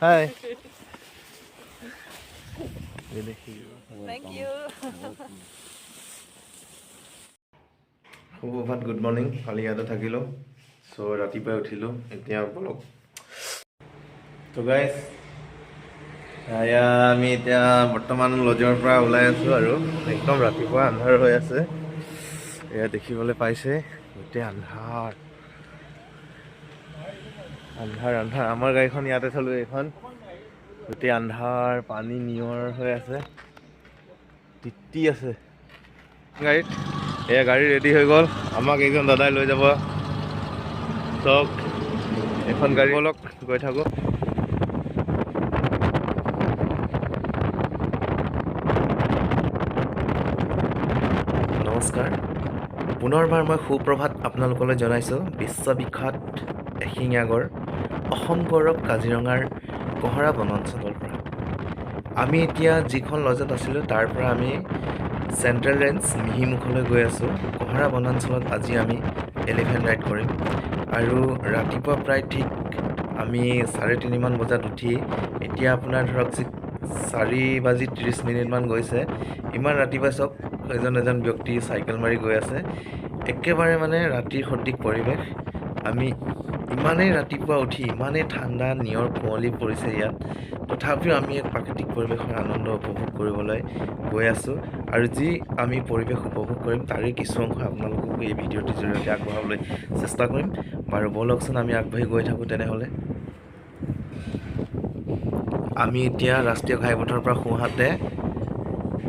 Hi. Thank you. Suprabhat, good morning. কালি ইয়াতে থাকিলোঁ, চ' ৰাতিপুৱাই উঠিলোঁ। এতিয়া বলক ত' গাইজ, আমি এতিয়া বৰ্তমান লজৰ পৰা ওলাই আছোঁ আৰু একদম ৰাতিপুৱা আন্ধাৰ হৈ আছে। এয়া দেখিবলৈ পাইছে, গোটেই আন্ধাৰ আন্ধাৰ আন্ধাৰ। আমাৰ গাড়ীখন ইয়াতে থলোঁ, এইখন গোটেই আন্ধাৰ, পানী নিয়ৰ হৈ আছে, তিতি আছে গাড়ীত। এয়া গাড়ী ৰেডি হৈ গ'ল, আমাক এইজন দাদাই লৈ যাব। চক এখন গাড়ী বলক গৈ থাকোঁ। নমস্কাৰ, পুনৰবাৰ মই সুপ্ৰভাত আপোনালোকলৈ জনাইছোঁ বিশ্ববিখ্যাত এশিঙীয়া গড় অসম গৌৰৱ কাজিৰঙাৰ কহৰা বনাঞ্চলৰ পৰা। আমি এতিয়া যিখন লজত আছিলোঁ তাৰ পৰা আমি চেণ্ট্ৰেল ৰেঞ্জ মিহিমুখলৈ গৈ আছোঁ। কহৰা বনাঞ্চলত আজি আমি এলিফেণ্ট ৰাইড কৰিম আৰু ৰাতিপুৱা প্ৰায় ঠিক আমি 3:30মান বজাত উঠি এতিয়া আপোনাৰ ধৰক 4:30 গৈছে। ইমান ৰাতিপুৱা চব এজন ব্যক্তি চাইকেল মাৰি গৈ আছে, একেবাৰে মানে ৰাতিৰ সদৃশ পৰিৱেশ। আমি ইমানেই ৰাতিপুৱা উঠি ইমানেই ঠাণ্ডা, নিয়ৰ কুঁৱলী পৰিছে ইয়াত, তথাপিও আমি এক প্ৰাকৃতিক পৰিৱেশৰ আনন্দ উপভোগ কৰিবলৈ গৈ আছোঁ। আৰু যি আমি পৰিৱেশ উপভোগ কৰিম তাৰে কিছু অংশ আপোনালোককো এই ভিডিঅ'টিৰ জৰিয়তে আগবঢ়াবলৈ চেষ্টা কৰিম। বাৰু ব'লকচোন আমি আগবাঢ়ি গৈ থাকোঁ তেনেহ'লে। আমি এতিয়া ৰাষ্ট্ৰীয় ঘাইপথৰ পৰা সোঁহাতে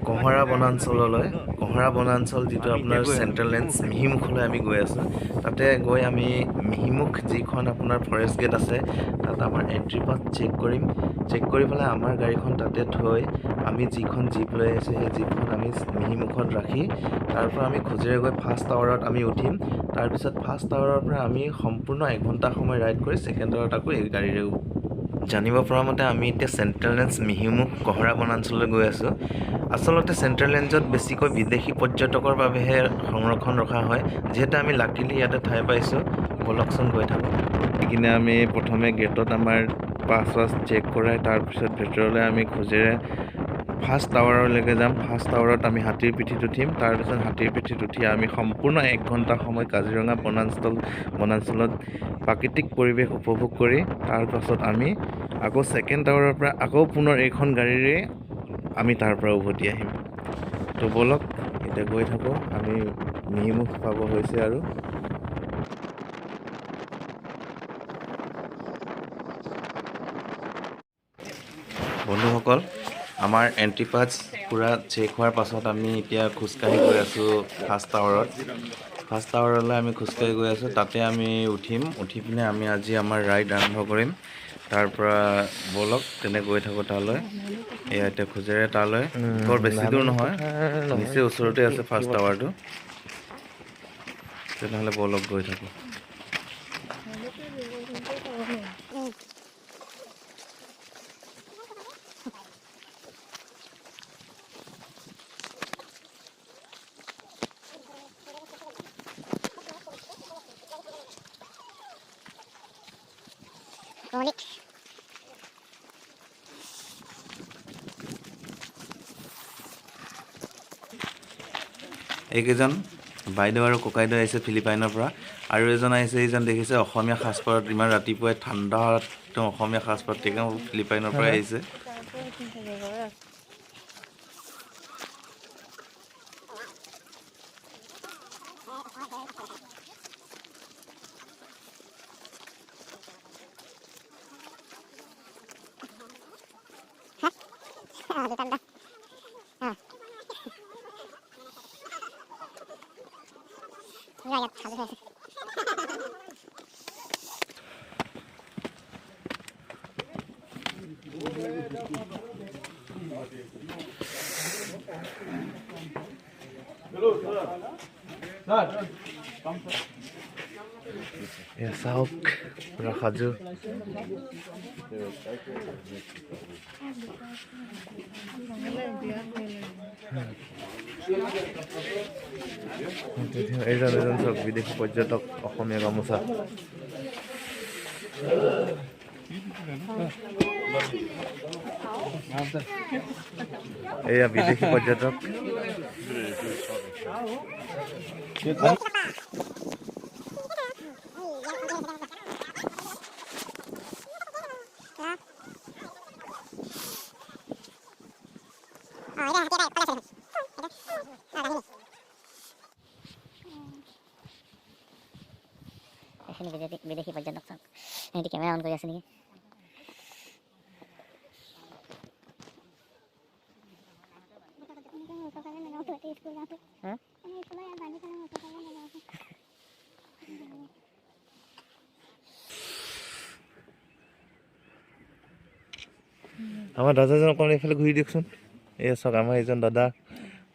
কহৰা বনাঞ্চললৈ, কহৰা বনাঞ্চল যিটো আপোনাৰ চেণ্ট্ৰেল ৰেঞ্জ মিহিমুখলৈ আমি গৈ আছোঁ। তাতে গৈ আমি মিহিমুখ যিখন আপোনাৰ ফৰেষ্ট গেট আছে তাত আমাৰ এণ্ট্ৰি পাছ চেক কৰিম। চেক কৰি পেলাই আমাৰ গাড়ীখন তাতে থৈ আমি যিখন জীপ লৈ আহিছোঁ সেই জীপখন আমি মিহিমুখত ৰাখি তাৰ পৰা আমি খোজেৰে গৈ ফাৰ্ষ্ট টাৱাৰত আমি উঠিম। তাৰপিছত ফাৰ্ষ্ট টাৱাৰৰ পৰা আমি সম্পূৰ্ণ 1 ঘণ্টা সময় ৰাইড কৰি ছেকেণ্ড টাৱাৰত আকৌ এই গাড়ীৰে জানিব পৰা মতে আমি এতিয়া চেণ্ট্ৰেল ৰেঞ্জ মিহিমুখ কহৰা বনাঞ্চললৈ গৈ আছোঁ। আচলতে চেণ্ট্ৰেল ৰেঞ্জত বেছিকৈ বিদেশী পৰ্যটকৰ বাবেহে সংৰক্ষণ ৰখা হয়, যিহেতু আমি লাকিলি ইয়াতে ঠাই পাইছোঁ। বলকচোন গৈ থাকোঁ। সেইখিনি আমি প্ৰথমে গেটত আমাৰ পাছ চেক কৰাই তাৰপিছত ভিতৰলৈ আমি খোজেৰে ফাৰ্ষ্ট টাৱাৰলৈকে যাম। ফাৰ্ষ্ট টাৱাৰত আমি হাতীৰ পিঠিত উঠিম। তাৰপিছত হাতীৰ পিঠিত উঠি আমি সম্পূৰ্ণ 1 ঘণ্টা সময় কাজিৰঙা বনাঞ্চলত প্ৰাকৃতিক পৰিৱেশ উপভোগ কৰি তাৰপাছত আমি আকৌ ছেকেণ্ড টাৱাৰৰ পৰা আকৌ পুনৰ এইখন গাড়ীৰে আমি তাৰ পৰা উভতি আহিম। তো ব'লক এতিয়া গৈ থাকোঁ, আমি মিহিমুখ পাব হৈছে আৰু। বন্ধুসকল, আমাৰ এণ্ট্ৰি পাছ পূৰা চেক হোৱাৰ পাছত আমি এতিয়া খোজকাঢ়ি গৈ আছোঁ ফাৰ্ষ্ট টাৱাৰত। ফাৰ্ষ্ট টাৱাৰলৈ আমি খোজকাঢ়ি গৈ আছোঁ, তাতে আমি উঠিম। উঠি পিনে আমি আজি আমাৰ ৰাইড আৰম্ভ কৰিম। তাৰ পৰা ব'লক তেনে গৈ থাকোঁ তালৈ। এয়া এতিয়া খোজেৰে তালৈ, বৰ বেছি দূৰ নহয়, নিচেই ওচৰতে আছে ফাৰ্ষ্ট টাৱাৰটো। তেনেহ'লে ব'লক গৈ থাকোঁ। এইকেইজন বাইদেউ আৰু ককাইদেউ আহিছে ফিলিপাইনৰ পৰা, আৰু এজন আহিছে, এইজন দেখিছে অসমীয়া সাজপাৰত, ইমান ৰাতিপুৱাই ঠাণ্ডাত তেওঁ অসমীয়া সাজপাৰত তেওঁ ফিলিপাইনৰ পৰা আহিছে। চাওক পুৰা সাজু। এজন চাওক বিদেশী পৰ্যটক, অসমীয়া গামোচা। এয়া বিদেশী পৰ্যটক বিদেশী পৰ্যটক চাওক সিহঁতি কেমেৰা অন কৰি আছে নেকি আমাৰ দাদাজন অকণমান এইফালে ঘূৰি দিয়কচোন এই চাওক আমাৰ এইজন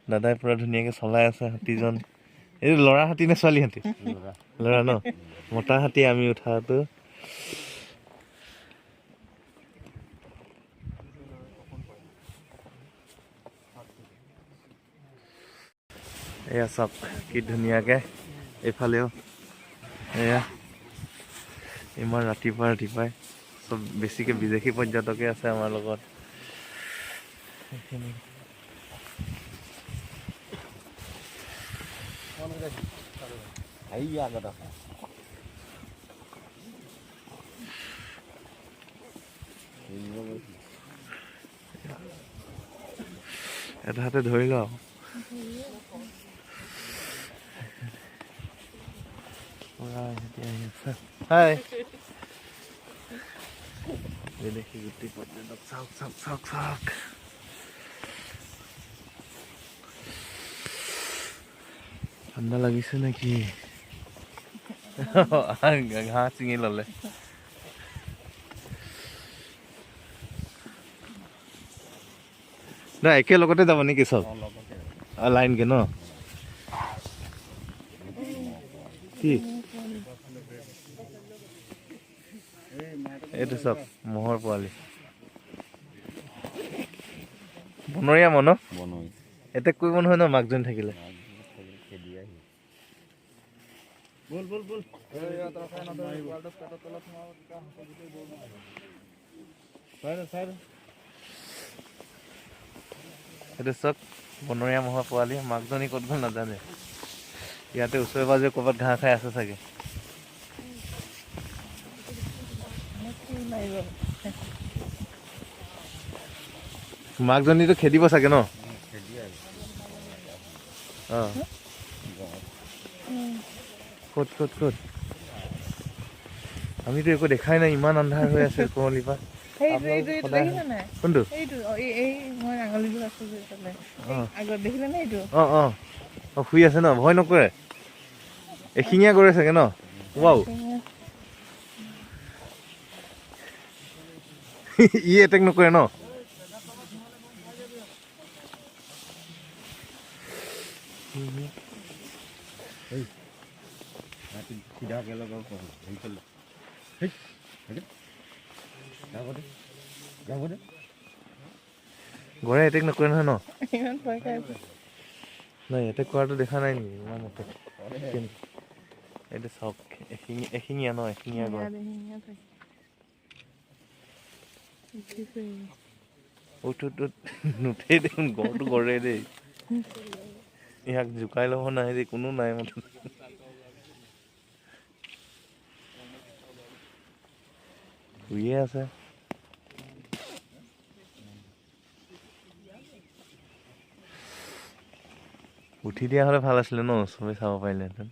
দাদাই পুৰা ধুনীয়াকৈ চলাই আছে হাতীজন এইটো ল'ৰা হাতী নে ছোৱালী হাতী ল'ৰা ন মতা হাতী আমি উঠাটো এয়া চাওক কি ধুনীয়াকৈ এইফালেও এয়া ইমান ৰাতিপুৱাই চব বেছিকৈ বিদেশী পৰ্যটকে আছে আমাৰ লগত এটা হাতে ধৰি লওঁ হাই বিদেশী গোটেই পৰ্যটক চাওক ঠাণ্ডা লাগিছে নেকি ঘাঁহ চিঙি ললে না একেলগতে যাব নেকি চব লাইনকে ন কি এইটো চব মহৰ পোৱালি বনৰীয়া মহ ন এটেক কৰিব নহয় ন মাকজনী থাকিলে এইটো চব বনৰীয়া মহৰ পোৱালি মাকজনী ক'ত গ'ল নাজানে ইয়াতে ওচৰে পাজৰে ক'ৰবাত ঘাঁহ খাই আছে চাগে মাকজনীটো খেদিব চাগে ন অঁ ক'ত আমিতো একো দেখাই নাই ইমান আন্ধাৰ হৈ আছে কুঁৱলীৰ পৰা কোনটো অঁ শুই আছে ন ভয় নকৰে এশিঙীয়া গড়ে চাগে ন ৱাও ই এটেক নকৰে ন গড়ে এটেক নকৰে নহয় ন নাই এটেক কৰাটো দেখা নাই নেকি ইমান এটেক এইটো চাওক এশিঙীয়া ন এশিঙীয়া গড় নুঠেই দেখোন গড়টো গড়ে দেই ইয়াক জোকাই ল'ব নাই দেই কোনো নাই মুঠতে শুইয়ে আছে উঠি দিয়া হ'লে ভাল আছিলে ন চবেই চাব পাৰিলেহেঁতেন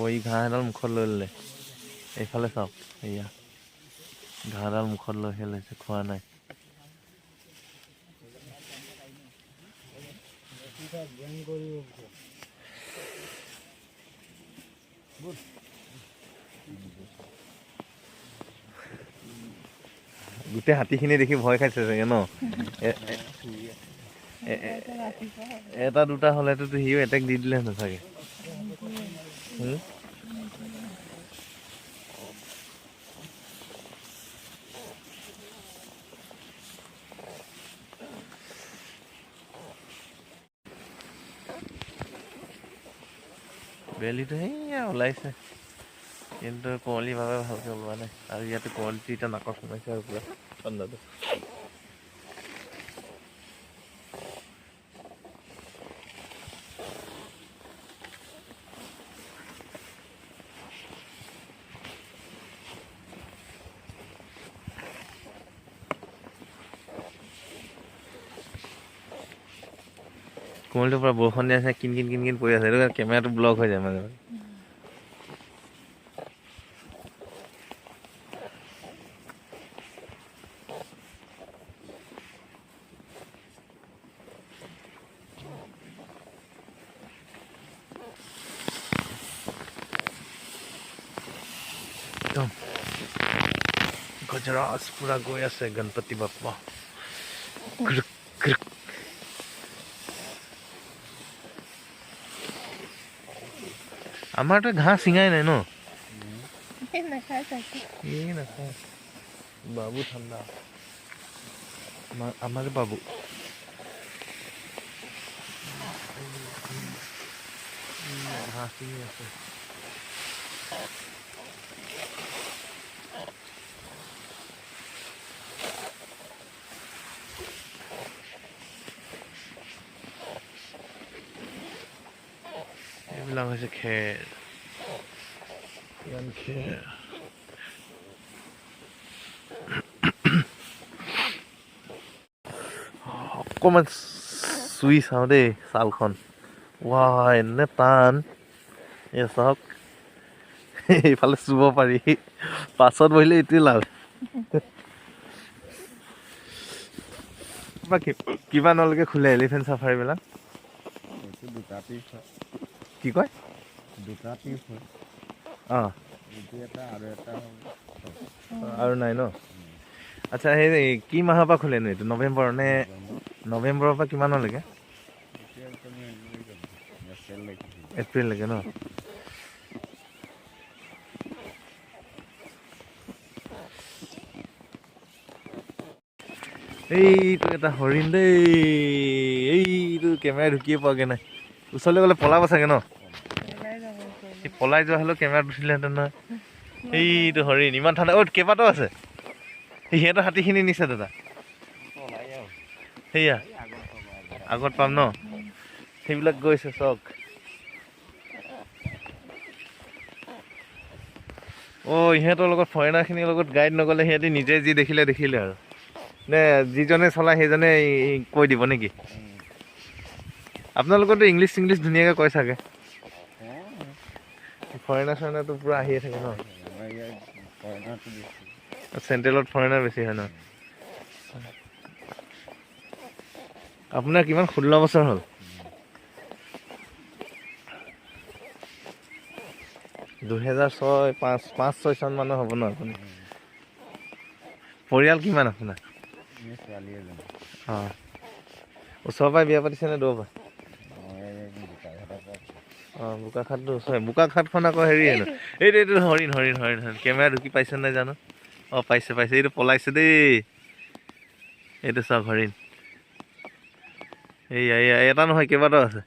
ই ঘাঁহ এডাল মুখত লৈ ল'লে এইফালে চাওক এয়া ঘাঁহডাল মুখত লৈহে লৈছে খোৱা নাই গোটেই হাতীখিনি দেখি ভয় খাইছে চাগে ন এটা দুটা হ'লেতো সিও এটেক দি দিলে হেঁতেন চাগে। বেলিটো সেয়া ওলাইছে কিন্তু কুঁৱলীভাৱে ভালকৈ ওলোৱা নাই আৰু ইয়াতে কুঁৱলীটো এতিয়া নাকত সোমাইছে আৰু পুৰা ঠাণ্ডাটো। কুঁৱলীটোৰ পৰা বৰষুণ দি আছে, কিন কিন কিন কিন পৰি আছে, সেইটো কাৰণে কেমেৰাটো ব্লক হৈ যায় মাজে মাজে। একদম গজৰাজ পুৰা গৈ আছে গণপতি বাপ্পা। আমাৰতো ঘাঁহ চিঙাই নাই ন? নাখায় বাবু ঠাণ্ডা আমাৰ বাবু। ঘাঁহ চিঙি আছে। এইবিলাক হৈছে খেৰ, ইমান খেৰ। অকণমান চুই চাওঁ দেই ছালখন। ৱা এনে টান, এই চাওক এইফালে চুব পাৰি, পাছত বহিলে এইটোৱে লাভ। কিমানলৈকে খোলে এলিফেণ্ট চাফাৰীবিলাক? কি কয়? অঁ আৰু নাই ন? আচ্ছা সেই কি মাহৰ পৰা খোলেনো এইটো? নৱেম্বৰ নে? নৱেম্বৰৰ পৰা কিমানলৈকে? এপ্ৰিললৈকে ন? এইটো এটা হৰিণ দেই, এইটো কেমেৰা ঢুকিয়ে পোৱাগৈ নাই। ওচৰলৈ গ'লে পলাব চাগে ন? সি পলাই যোৱা হ'লেও কেমেৰাত উঠিলেহেঁতেন নহয়। এইটো হৰিণ ইমান ঠাণ্ডা। অ' কেইবাটাও আছে। সিহঁতৰ হাতীখিনি নিছে দাদা। সেয়া আগত পাম ন? সেইবিলাক গৈছে চক। অ' ইহঁতৰ লগত ফৰেনাৰখিনিৰ লগত গাইড নগ'লে সিহঁতি নিজে যি দেখিলে আৰু নে যিজনে চলায় সেইজনে কৈ দিব নেকি? আপোনালোকৰতো ইংলিছ চিংলিছ ধুনীয়াকৈ কয় চাগে? ফৰেনাৰ চৰেনাৰটো পূৰা আহিয়ে থাকে ন? চেণ্ট্ৰেলত ফৰেনাৰ বেছি হয় ন? আপোনাৰ কিমান 16 বছৰ হ'ল? 2006, 5-6 চন মানৰ হ'ব ন আপুনি? পৰিয়াল কিমান আপোনাৰ? অঁ ওচৰৰ পৰাই বিয়া পাতিছে নে দূৰৰ পৰা? অঁ বোকাখাতটো ওচৰে। বোকাখাতখন আকৌ হেৰি হেনো এইটো হৰিণ হৰিণ হৰিণ হৰিণ। কেমেৰা ঢুকি পাইছে নাই জানো? অঁ পাইছে পাইছে, এইটো পলাইছে দেই। এইটো চাওক হৰিণ। এইয়া এটা নহয় কেইবাটাও আছে।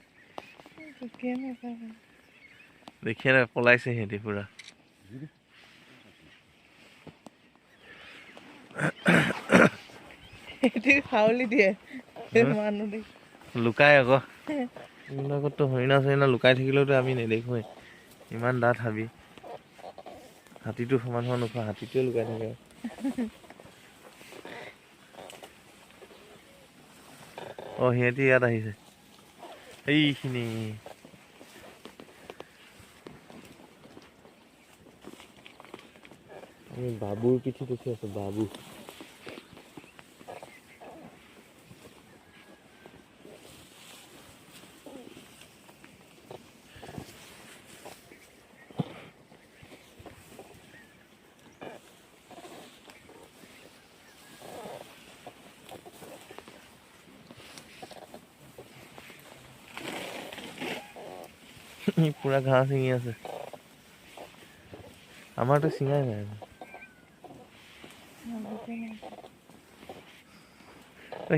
দেখিয়ে নাই, পলাইছে সিহঁতি পূৰা। লুকাই আকৌ এইবিলাকততো হৰিণা চৰিণা লুকাই থাকিলেওতো আমি নেদেখোঁৱেই। ইমান ডাঠ হাবি। হাতীটো সমান হোৱা নোখোৱা, হাতীটোৱে লুকাই থাকে। অঁ সিহঁতি ইয়াত আহিছে এইখিনি। আমি বাবুৰ পিঠিত উঠি আছো, বাবু। পুৰা ঘাঁহ ছিঙি আছে আমাৰতো ছিঙাই নাই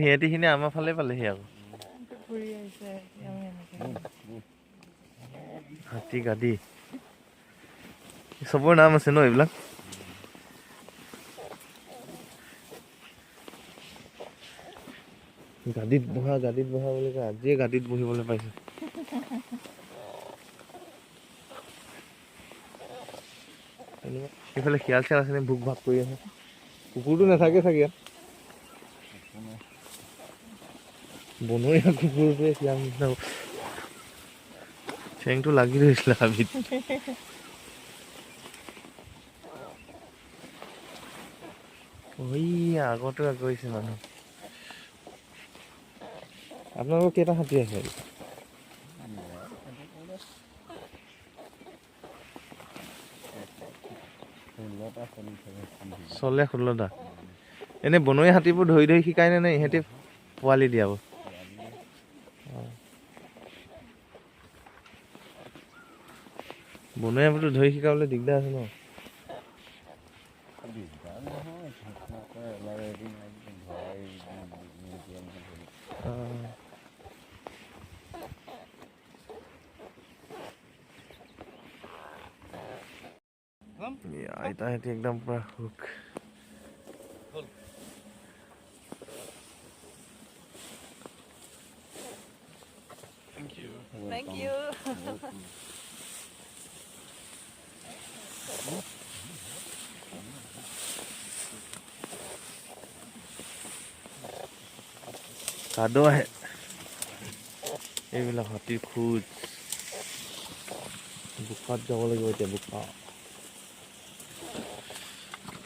সিহঁতিখিনি আমাৰ ফালে পালেহি আকৌ হাতী গাদী চবৰে নাম আছে ন এইবিলাক গাদীত বহা বুলি কয় আজিয়ে গাদীত বহিবলৈ পাইছো এইফালে শিয়াল চিয়াল আছে ভোক ভাগ কৰি আছে কুকুৰটো নাথাকে চাগে ইয়াত বনৰীয়া কুকুৰটোৱে শিয়াল নিচিনা ঠেংটো লাগি ধৰিছিলে হাবিত আগতো গৈছে মানুহ আপোনালোকৰ কেইটা হাতী আছে চলে 16টা এনে বনৰীয়া হাতীবোৰ ধৰি ধৰি শিকাই নে ইহঁতি পোৱালি দিয়াব বনৰীয়াবোৰতো ধৰি শিকাবলৈ দিগদাৰ আছে ন আইতাহঁতি একদম পুৰা হুক Thank you. কাদো আহে এইবিলাক হাতীৰ খোজ বোকাত যাব লাগিব এতিয়া বোকা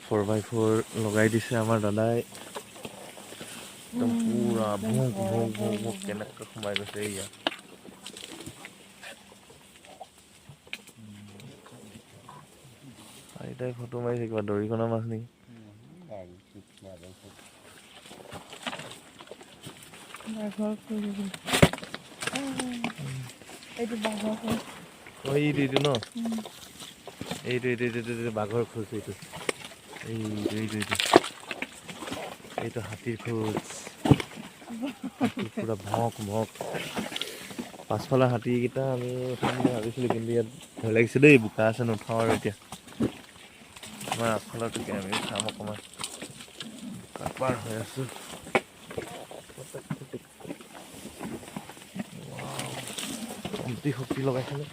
4x4 লগাই দিছে আমাৰ দাদাই একদম পুৰা ভোক কেনেকৈ সোমাই গৈছে এয়া আইতাই ফটো মাৰিছে কিবা দৰিকণা মাছ নেকি এইটো ন এইটো বাঘৰ খোজ এইটো হাতীৰ খোজ পুৰা ভক পাছফালে হাতীকেইটা আমি উঠাম বুলি ভাবিছিলো কিন্তু ইয়াত ভয় লাগিছে দেই বোকা আছে নুঠাওঁ আৰু এতিয়া আমাৰ আগফালৰটোকে আমি উঠাম অকণমান পাৰ হৈ আছো কমটি শক্তি লগাইছিলে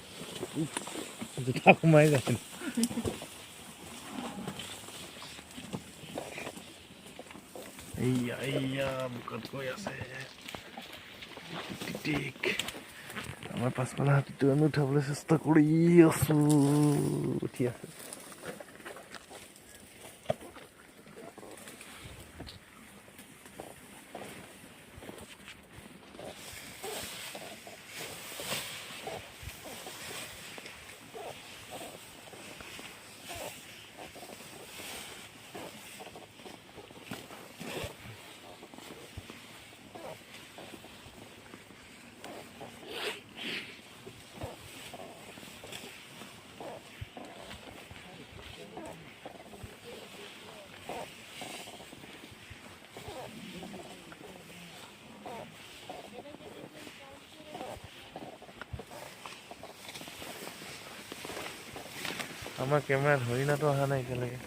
জোতা সোমাই যায় এইয়া বোকাত গৈ আছে আমাৰ পাছফালে হাতীটো আমি উঠাবলৈ চেষ্টা কৰি আছো উঠি আছে আমাৰ কেমেৰাত হৰিণাটো অহা নাই এতিয়ালৈকে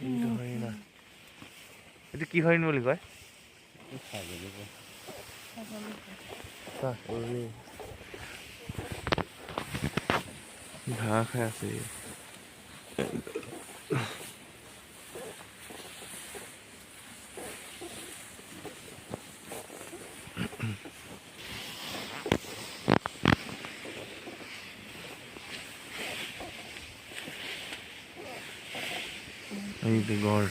এইটো হৰিণা এইটো কি হৰিণ বুলি কয় ঘাঁহ খাই আছে এইটো গড়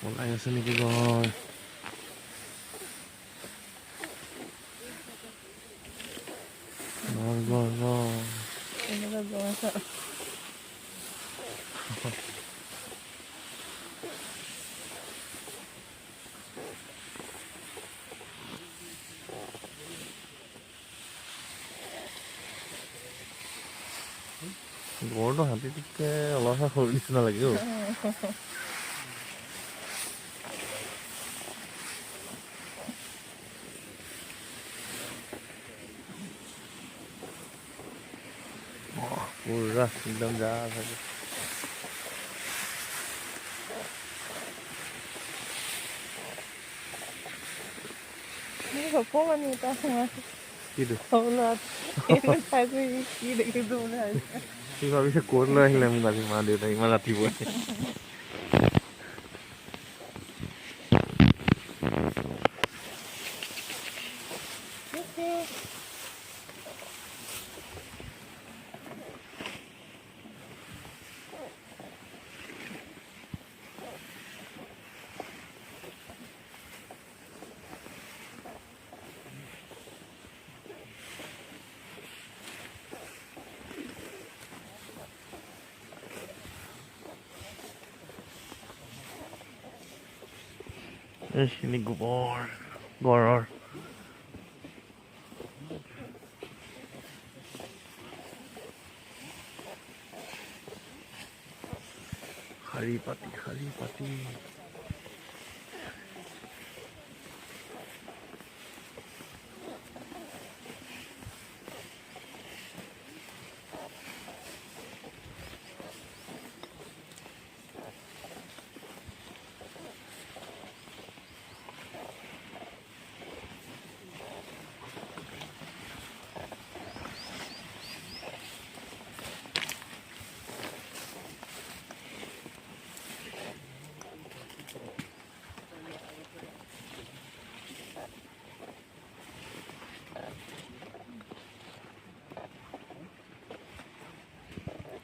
ওলাই আছে নেকি গড় গড়টো হাতীতকে অলপহে সৰু নিচিনা লাগে অ'। পুৰা একদম যা থাকে। কি ভাবিছে ক'ত লৈ আহিলে মোক আজি মা দেউতা ইমান ৰাতিপুৱাই। এইখিনি গোবৰ গড়ৰ। শাৰী পাতি।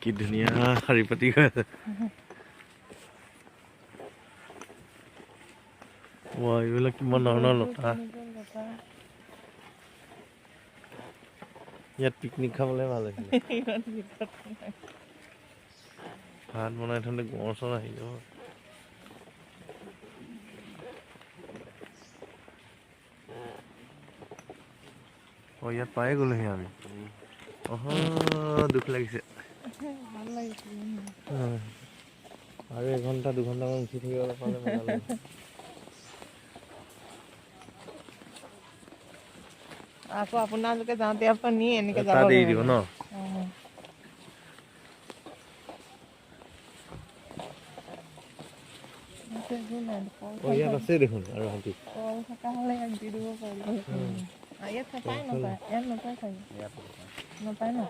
কি ধুনীয়া শাৰী পাতি গৈ আছে। এইবিলাক কিমান ডাঙৰ লতা। ইয়াত পিকনিক খাবলৈ ভাল আছিলে। ভাত বনাই থলে গড় চৰ আহি যাব। ইয়াত পায়ে গ'লোহি আমি। দুখ লাগিছে। আৰু 1 ঘণ্টা 2 ঘণ্টামান উঠি থাকিব পালে মজা লাগে। আকৌ আপোনালোকে যাওঁতে আপুনি এনেকে যাব তাত এৰি দিব ন? ইয়াত আছে দেখোন আৰু হাতী। কল থকা হ'লে ইয়াত দি দিব পাৰিলো। ইয়াত নাপায় ইয়াত নাপায় চাগে। নাপায় ন?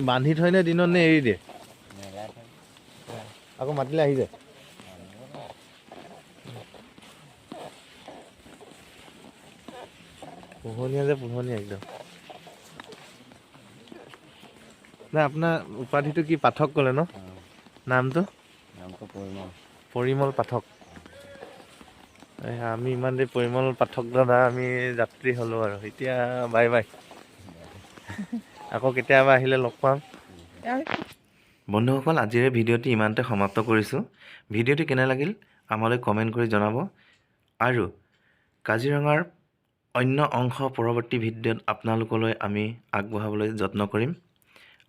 বান্ধি থয় নে দিনত নে এৰি দিয়ে? আকৌ মাতিলে আহি যায়। পোহনীয়া যে পোহনীয়া একদম। নাই আপোনাৰ উপাধিটো কি পাঠক ক'লে ন? নামটো পৰিমল পাঠক। আমি ইমান দেৰি পৰিমল পাঠক দাদা আমি যাত্ৰী হ'লো আৰু এতিয়া বাই বাই। আকৌ কেতিয়াবা আহিলে লগ পাম। বন্ধুসকল, আজিৰ ভিডিঅ'টি ইমানতে সমাপ্ত কৰিছোঁ। ভিডিঅ'টি কেনে লাগিল আমালৈ কমেণ্ট কৰি জনাব। আৰু কাজিৰঙাৰ অন্য অংশ পৰৱৰ্তী ভিডিঅ'ত আপোনালোকলৈ আমি আগবঢ়াবলৈ যত্ন কৰিম।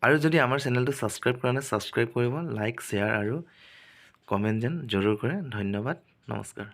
আৰু যদি আমাৰ চেনেলটো ছাবস্ক্ৰাইব কৰা নাই ছাবস্ক্ৰাইব কৰিব, লাইক শ্বেয়াৰ আৰু কমেণ্ট যেন জৰুৰ কৰে। ধন্যবাদ, নমস্কাৰ।